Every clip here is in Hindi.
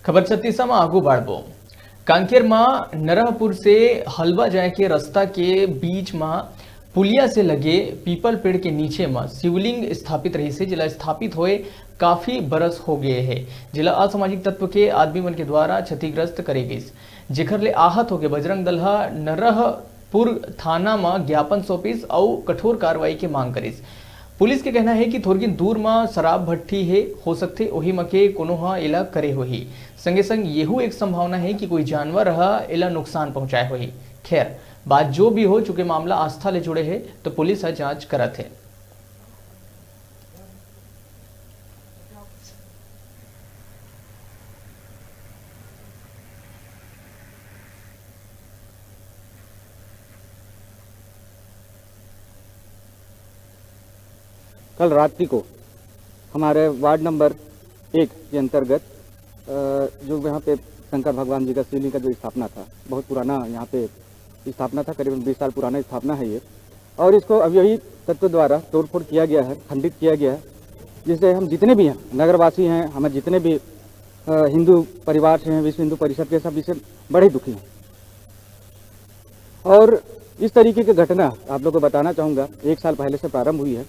खबर छत्तीसा में आगू बाड़बो कांकेर में नरहपुर से हलवा जाए के रास्ता के बीच में पुलिया से लगे पीपल पेड़ के नीचे में शिवलिंग स्थापित रही से जिला स्थापित होए काफी बरस हो गए है। जिला असामाजिक तत्व के आदमी मन के द्वारा क्षतिग्रस्त करे गई, जेखर ले आहत होके बजरंग दल नरहपुर थाना में ज्ञापन सौंपिस और कठोर कार्रवाई के मांग करिस। पुलिस के कहना है कि थोड़गिन दूर में शराब भट्टी है हो सकते ओही मके कोनो हा एला करे होही, संगे संग येहू एक संभावना है कि कोई जानवर हा एला नुकसान पहुंचाए होही। खैर बात जो भी हो, चूंकि मामला आस्था ले जुड़े है तो पुलिस हा जांच करत है। कल रात्रि को हमारे वार्ड नंबर 1 के अंतर्गत जो यहाँ पे शंकर भगवान जी का शिवलिंग का जो स्थापना था, बहुत पुराना यहाँ पे स्थापना था, करीबन 20 साल पुराना स्थापना है ये, और इसको अभी तत्व द्वारा तोड़फोड़ किया गया है, खंडित किया गया है, जिससे हम जितने भी हैं नगरवासी हैं, हमें जितने भी हिंदू परिवार से हैं, विश्व हिंदू परिषद के सब इससे बड़े दुखी हैं। और इस तरीके की घटना आप लोग को बताना चाहूँगा, 1 साल पहले से प्रारंभ हुई है।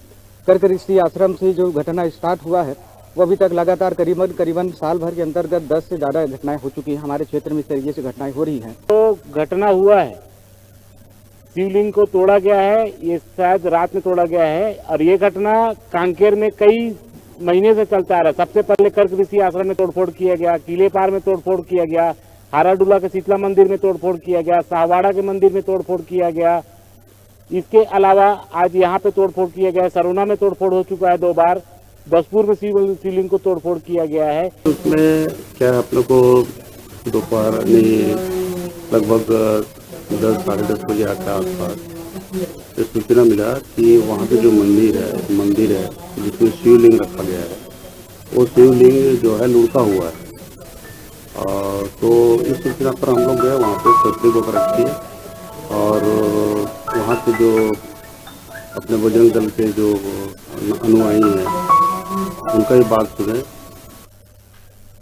कर्क ऋषि आश्रम से जो घटना स्टार्ट हुआ है वो अभी तक लगातार करीबन साल भर के अंतर्गत 10 से ज़्यादा घटनाएं हो चुकी हैं। हमारे क्षेत्र में इस तरीके से घटनाएं हो रही हैं। तो घटना हुआ है, शिवलिंग को तोड़ा गया है, ये शायद रात में तोड़ा गया है, और ये घटना कांकेर में कई महीने से चलता आ रहा है। सबसे पहले कर्क ऋषि आश्रम में तोड़फोड़ किया गया, किले पार में तोड़फोड़ किया गया, हाराडूला के शीतला मंदिर में तोड़फोड़ किया गया, साहवाड़ा के मंदिर में तोड़फोड़ किया गया। इसके अलावा आज यहाँ पे तोड़फोड़ किया गया है, सरोना में तोड़फोड़ हो चुका है 2 बार, बसपुर में शिवलिंग को तोड़फोड़ किया गया है। उसमें क्या आप लोग को दोपहर लगभग 10 साढ़े 10 बजे के आसपास तो सूचना मिला कि वहाँ पे जो मंदिर है जिसमें शिवलिंग रखा गया है, वो शिवलिंग जो है लुढ़का हुआ है। तो इस सूचना पर हम लोग गए वहाँ पे तस्वीर को रखी है, और वहाँ के जो अपने बजरंग दल के जो अनुयायी हैं उनका ये बात सुने।